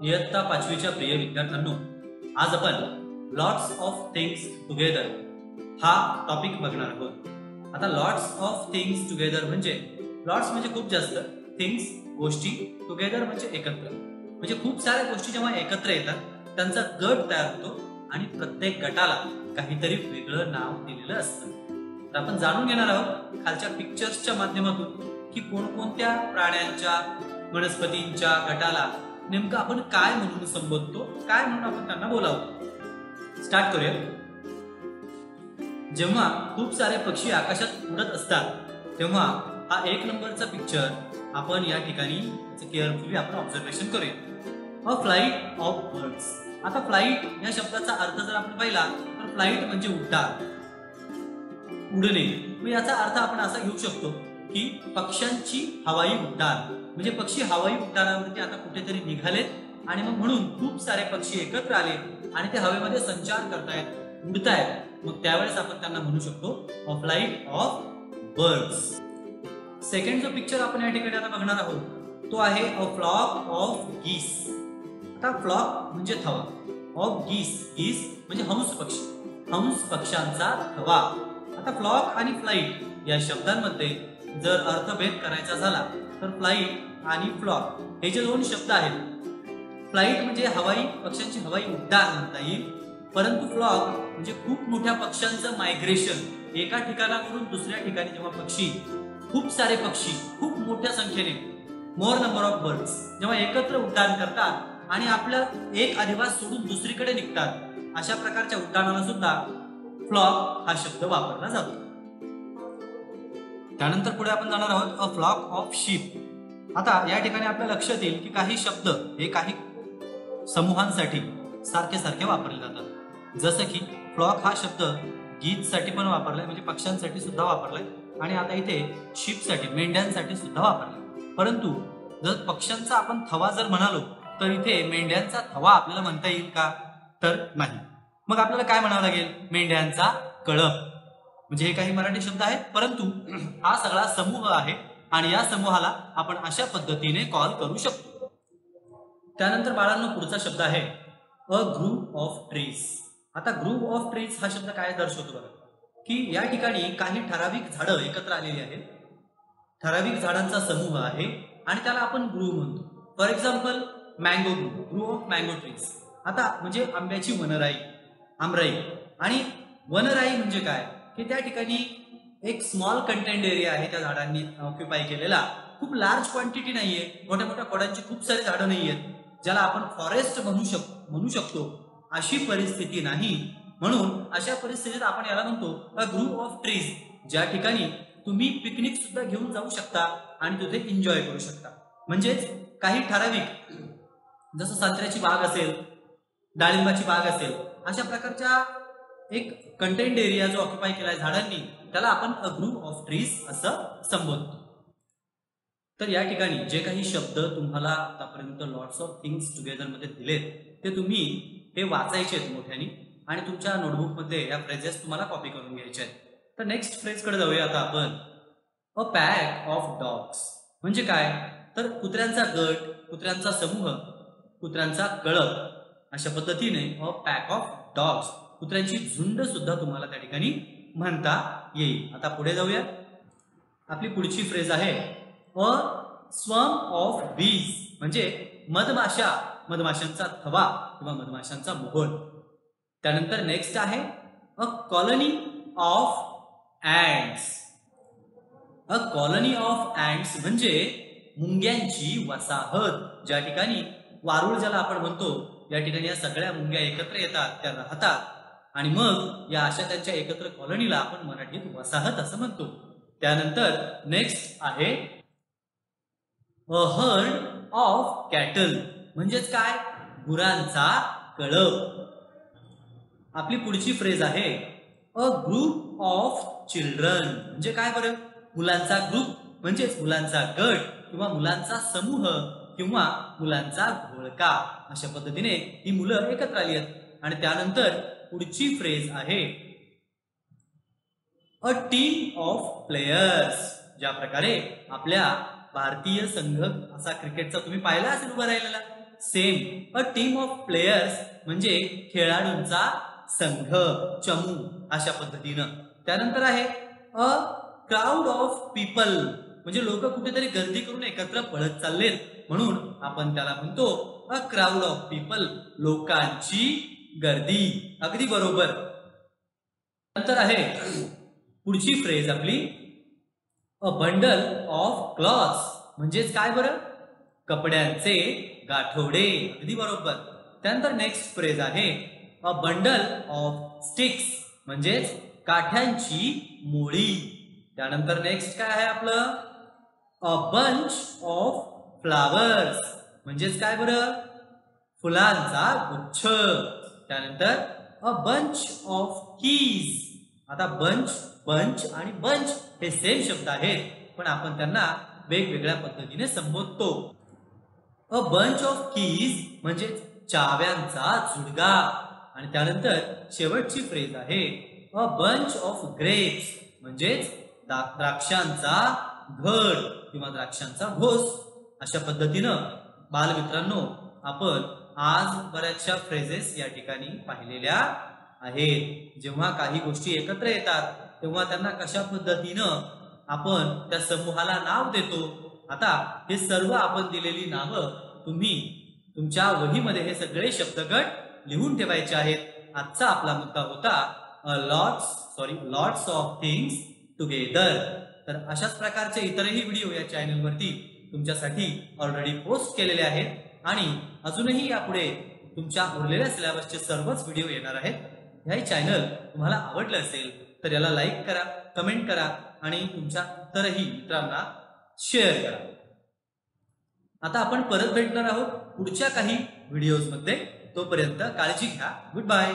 इयत्ता 5वीच्या प्रिय विद्यार्थ्यांनो, आज आपण लॉट्स ऑफ थिंग्स टुगेदर हा टॉपिक बघणार आहोत. आता लॉट्स ऑफ थिंग्स टुगेदर म्हणजे लॉट्स म्हणजे खूप जास्त, थिंग्स गोष्टी, टुगेदर म्हणजे एकत्र. म्हणजे खूप साऱ्या गोष्टी जेव्हा एकत्र येतात त्यांचा गट तयार होतो आणि प्रत्येक गटाला काहीतरी वेगळं नाव दिलेलं असतं. तर आपण जाणून घेणार आहोत खालच्या पिक्चर्सच्या माध्यमातून की कोणकोणत्या प्राण्यांच्या, वनस्पतींच्या गटाला नेमकं आपण काय म्हणून संबोधतो, काय म्हणून आपण त्यांना बोलावतो. स्टार्ट करूया. जेव्हा खूप सारे पक्षी आकाशात उडत असतात तेव्हा हा 1 नंबरचा पिक्चर आपण या ठिकाणी केअरफुली आपण ऑब्झर्वेशन करूया. A flight of birds. आता फ्लाइट या शब्दाचा अर्थ जर आपण पाहिला तर फ्लाइट म्हणजे उड्डाण, उडणे. मग याचा अर्थ आपण असा घेऊ शकतो की पक्ष्यांची हवाई उड्डाण. म्हणजे पक्षी हवाई उड्डाणावरती आता कुठेतरी निघालेत आणि मग म्हणून खूप सारे पक्षी एकत्र आले आणि ते हवेमध्ये संचार करतायत, उडतायत. मग त्यावेळेस आपण त्यांना म्हणू शकतो a flight of birds. Second जो पिक्चर आपण या ठिकाणी आता बघणार आहोत तो आहे अ फ्लॉक ऑफ गीस. आता फ्लॉक म्हणजे थवा, ऑफ गीस, गीस म्हणजे हंस पक्षी, हंस पक्ष्यांचा थवा. आता फ्लॉक आणि फ्लाइट या शब्दांमध्ये जर अर्थभेद करायचा झाला तर फ्लाइट आणि फ्लॉक हे जे 2 शब्द आहेत, फ्लाइट म्हणजे हवाई पक्ष्यांची हवाई उड्डाण म्हणता येईल, परंतु फ्लॉक म्हणजे खूप मोठ्या पक्ष्यांचं मायग्रेशन. एका ठिकाणावरून दुसऱ्या ठिकाणी जेव्हा पक्षी, खूप सारे पक्षी खूप मोठ्या संख्येने, मोर नंबर ऑफ बर्ड्स जेव्हा एकत्र उड्डाण करतात आणि आपला एक अधिवास सोडून दुसरीकडे निघतात, अशा प्रकारच्या उड्डाणाला सुद्धा फ्लॉक हा शब्द वापरला जातो. त्यानंतर पुढे आपण जाणार आहोत अ फ्लॉक ऑफ शीप. आता या ठिकाणी आपल्या लक्षात येईल की काही शब्द हे काही समूहांसाठी सारखे सारखे वापरले जातात. जसं की फ्लॉक हा शब्द गीजसाठी पण वापरलाय, म्हणजे पक्ष्यांसाठी सुद्धा वापरलाय, आणि आता इथे शीपसाठी, मेंढ्यांसाठी सुद्धा वापरलाय. परंतु जर पक्ष्यांचा आपण थवा जर म्हणालो तर इथे मेंढ्यांचा थवा आपल्याला म्हणता येईल का? तर नाही. मग आपल्याला काय म्हणावं लागेल? मेंढ्यांचा कळप. म्हणजे हे काही मराठी शब्द आहेत, परंतु हा सगळा समूह आहे आणि या समूहाला आपण अशा पद्धतीने कॉल करू शकतो. त्यानंतर बाळांनो पुढचा शब्द आहे अ ग्रुप ऑफ ट्रीज. आता ग्रुप ऑफ ट्रीज हा शब्द काय दर्शवतो बघा, की या ठिकाणी काही ठराविक झाडं एकत्र आलेली आहेत, ठराविक झाडांचा समूह आहे आणि त्याला आपण ग्रुप म्हणतो. For example mango group, group of mango trees. आता म्हणजे आंब्याची वनराई, आमराई. आणि वनराई म्हणजे काय, की त्या ठिकाणी एक स्मॉल कंटेंट एरिया आहे त्या झाडांनी ऑक्युपाय केलेला, खूप लार्ज क्वांटिटी नाहीये, मोठ्या मोठ्या खोडांची खूप सारे झाडं नाहीयेत, ज्याला आपण फॉरेस्ट म्हणू शकतो अशी परिस्थिती नाही. म्हणून अशा परिस्थितीत आपण याला म्हणतो अ ग्रुप ऑफ ट्रीज, ज्या ठिकाणी तुम्ही पिकनिक सुद्धा घेऊन जाऊ शकता आणि तिथे एन्जॉय करू शकता. म्हणजेच काही ठराविक, जसं संत्र्याची बाग असेल, डाळिंबाची बाग असेल, अशा प्रकारच्या एक कंटेंट एरिया जो ऑक्युपाय केलाय झाडांनी, त्याला आपण अ ग्रुप ऑफ ट्रीज असं संबोधतो. तर या ठिकाणी जे काही शब्द तुम्हाला आतापर्यंत लॉट्स ऑफ थिंग्स टुगेदर मध्ये दिलेत ते तुम्ही हे वाचायचे आहेत मोठ्याने आणि तुमच्या नोटबुक मध्ये या फ्रेजेस तुम्हाला कॉपी करून घ्यायचे आहेत. तर नेक्स्ट फ्रेज कडे जाऊया आता आपण. अ पॅक ऑफ डॉग्स म्हणजे काय, तर कुत्र्यांचा गट, कुत्र्यांचा समूह, कुत्र्यांचा कळप, अशा पद्धतीने अ पॅक ऑफ डॉग्स, कुत्र्यांची झुंड सुद्धा तुम्हाला त्या ठिकाणी म्हणता येईल. आता पुढे जाऊया. आपली पुढची फ्रेज आहे अ स्वम ऑफ बीज म्हणजे मधमाशा, मधमाशांचा थवा किंवा मधमाशांचा मोहोळ. त्यानंतर नेक्स्ट आहे a colony of ants. A colony of ants म्हणजे मुंग्यांची वसाहत, ज्या ठिकाणी वारुळ ज्याला आपण म्हणतो, या ठिकाणी या सगळ्या मुंग्या एकत्र येतात, त्या राहतात आणि मग या अशा त्यांच्या एकत्र कॉलनीला आपण मराठीत वसाहत असं म्हणतो. त्यानंतर नेक्स्ट आहे अ हर्ड ऑफ कॅटल म्हणजेच काय, गुरांचा कळप. आपली पुढची फ्रेज आहे अ ग्रुप ऑफ चिल्ड्रन म्हणजे काय बरं, मुलांचा ग्रुप म्हणजेच मुलांचा गट किंवा मुलांचा समूह किंवा मुलांचा घोळका. अशा पद्धतीने ही मुलं एकत्र आली आहेत. आणि त्यानंतर पुढची फ्रेज आहे अ टीम ऑफ प्लेयर्स. ज्या प्रकारे आपल्या भारतीय संघ असा क्रिकेटचा तुम्ही पाहिला असेल उभा राहिलेला, same. A team of players म्हणजे खेळाडूंचा संघ, चमू अशा पद्धतीनं. त्यानंतर आहे अ क्राऊड ऑफ पीपल म्हणजे लोक कुठेतरी गर्दी करून एकत्र पळत चाललेत म्हणून आपण त्याला म्हणतो अ क्राऊड ऑफ पीपल, लोकांची गर्दी. अगदी बरोबर. नंतर आहे पुढची फ्रेज आपली अ बंडल ऑफ क्लॉथ्स म्हणजेच काय बरं, कपड्यांचे गाठोडे. अगदी बरोबर. त्यानंतर नेक्स्ट फ्रेज आहे अ बंडल ऑफ स्टिक्स म्हणजेच काठ्यांची मोळी. त्यानंतर नेक्स्ट काय आहे आपलं अ बंच ऑफ फ्लावर्स म्हणजेच काय बरं, फुलांचा गुच्छ. त्यानंतर अ बंच ऑफ कीज. आता बंच, बंच आणि बंच हे सेम शब्द आहेत पण आपण त्यांना वेगवेगळ्या पद्धतीने संबोधतो. अ बंच ऑफ कीज म्हणजे चाव्यांचा जुडगा. आणि त्यानंतर शेवटची फ्रेज आहे अ बंच ऑफ ग्रेप्स म्हणजेच द्राक्षांचा घड किंवा द्राक्षांचा घोस. अशा पद्धतीनं बालमित्रांनो आपण आज बऱ्याचशा फ्रेजेस या ठिकाणी पाहिलेल्या आहेत. जेव्हा काही गोष्टी एकत्र येतात तेव्हा त्यांना कशा पद्धतीनं आपण त्या समूहाला नाव देतो. आता हे सर्व आपण दिलेली नावं तुम्ही तुमच्या वहीमध्ये हे सगळे शब्दगट लिहून ठेवायचे आहेत. आजचा आपला मुद्दा होता लॉट्स ऑफ थिंग्स टुगेदर. तर अशाच प्रकारचे इतरही व्हिडिओ या चॅनलवरती तुमच्यासाठी ऑलरेडी पोस्ट केलेले आहेत आणि अजूनही यापुढे तुमच्या उरलेल्या सिलेबसचे सर्वच व्हिडिओ येणार आहेत. हे चॅनल तुम्हाला आवडलं असेल तर याला लाईक करा, कमेंट करा आणि तुमच्या इतरही मित्रांना शेअर करा. आता आपण परत भेटणार आहोत पुढच्या काही व्हिडिओज मध्ये. तोपर्यंत काळजी घ्या. Good bye.